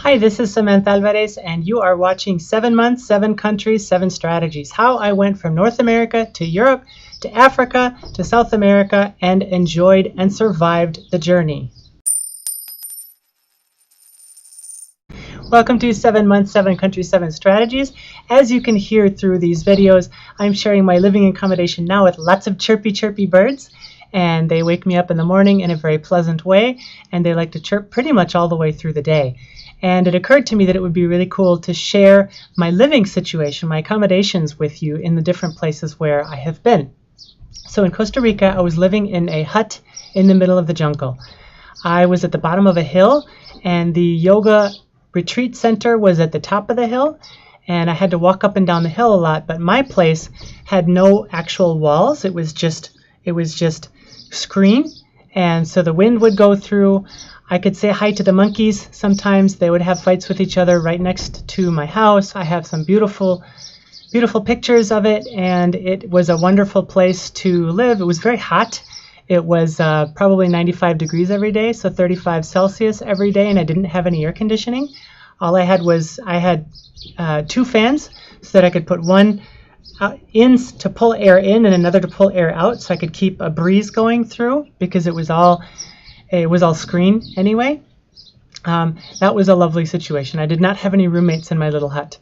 Hi, this is Samantha Alvarez, and you are watching 7 months, 7 countries, 7 strategies. How I went from North America to Europe to Africa to South America and enjoyed and survived the journey. Welcome to 7 months, 7 countries, 7 strategies. As you can hear through these videos, I'm sharing my living accommodation now with lots of chirpy birds. And they wake me up in the morning in a very pleasant way, and they like to chirp pretty much all the way through the day. And it occurred to me that it would be really cool to share my living situation, my accommodations with you in the different places where I have been. So in Costa Rica, I was living in a hut in the middle of the jungle. I was at the bottom of a hill, and the yoga retreat center was at the top of the hill, and I had to walk up and down the hill a lot, but my place had no actual walls. It was just screen, and so the wind would go through. I could say hi to the monkeys. Sometimes they would have fights with each other right next to my house. I have some beautiful pictures of it, and it was a wonderful place to live. It was very hot. It was probably 95 degrees every day, so 35 Celsius every day, and I didn't have any air conditioning. All I had was 2 fans so that I could put one in to pull air in and another to pull air out, so I could keep a breeze going through, because it was all screen anyway. That was a lovely situation. I did not have any roommates in my little hut.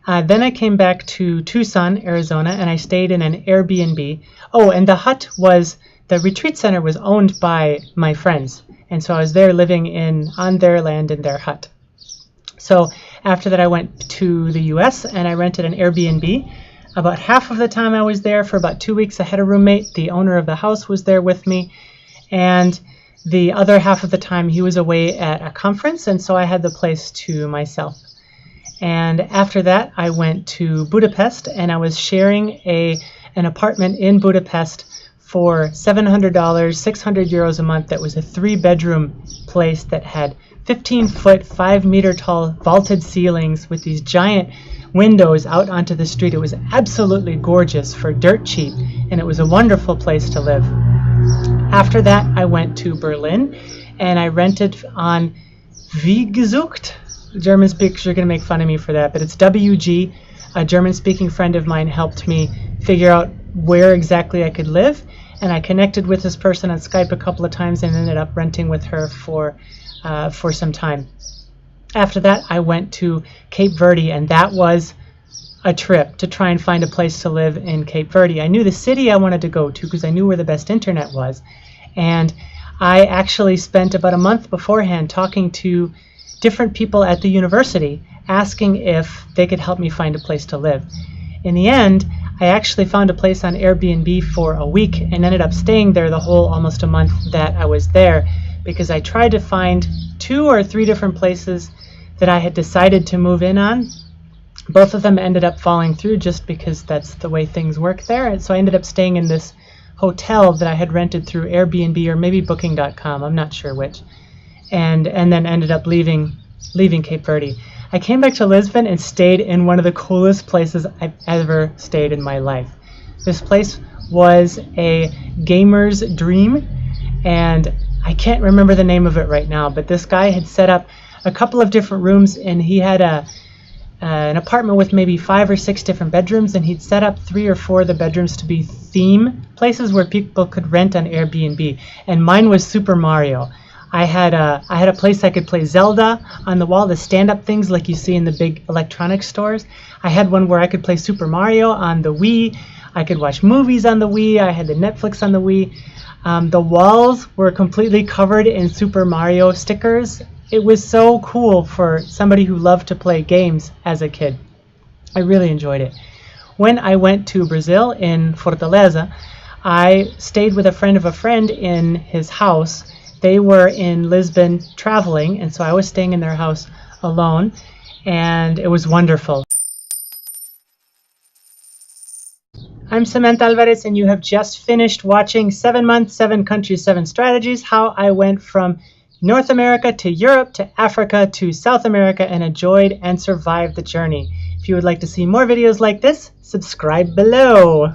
Then I came back to Tucson, Arizona, and I stayed in an AirBnB. Oh, and the retreat center was owned by my friends, and so I was there living on their land in their hut. So after that, I went to the US and I rented an Airbnb. About half of the time I was there, for about 2 weeks, I had a roommate. The owner of the house was there with me, and the other half of the time he was away at a conference, and so I had the place to myself. And after that, I went to Budapest, and I was sharing an apartment in Budapest for $700, 600 euros a month. That was a 3-bedroom place that had 15-foot, 5-meter tall vaulted ceilings with these giant windows out onto the street. It was absolutely gorgeous for dirt cheap, and it was a wonderful place to live. After that, I went to Berlin, and I rented on Wie gesucht. German speakers are going to make fun of me for that, but it's WG. A German-speaking friend of mine helped me figure out where exactly I could live, and I connected with this person on Skype a couple of times and ended up renting with her for some time. After that, I went to Cape Verde, and that was a trip to try and find a place to live in Cape Verde. I knew the city I wanted to go to because I knew where the best internet was, and I actually spent about a month beforehand talking to different people at the university, asking if they could help me find a place to live. In the end, I actually found a place on Airbnb for a week and ended up staying there the whole almost a month that I was there, because I tried to find 2 or 3 different places that I had decided to move in on. Both of them ended up falling through just because that's the way things work there. And so I ended up staying in this hotel that I had rented through Airbnb or maybe Booking.com, I'm not sure which, and then ended up leaving Cape Verde. I came back to Lisbon and stayed in one of the coolest places I've ever stayed in my life. This place was a gamer's dream, and I can't remember the name of it right now, but this guy had set up a couple of different rooms, and he had an apartment with maybe 5 or 6 different bedrooms, and he'd set up 3 or 4 of the bedrooms to be theme places where people could rent on Airbnb, and mine was Super Mario. I had a place I could play Zelda on the wall, the stand-up things like you see in the big electronics stores. I had one where I could play Super Mario on the Wii. I could watch movies on the Wii. I had the Netflix on the Wii. The walls were completely covered in Super Mario stickers. It was so cool for somebody who loved to play games as a kid. I really enjoyed it. When I went to Brazil in Fortaleza, I stayed with a friend in his house. They were in Lisbon traveling, and so I was staying in their house alone, and it was wonderful. I'm Samantha Alvarez, and you have just finished watching 7 months, 7 countries, 7 strategies, how I went from North America to Europe to Africa to South America and enjoyed and survived the journey. If you would like to see more videos like this, subscribe below.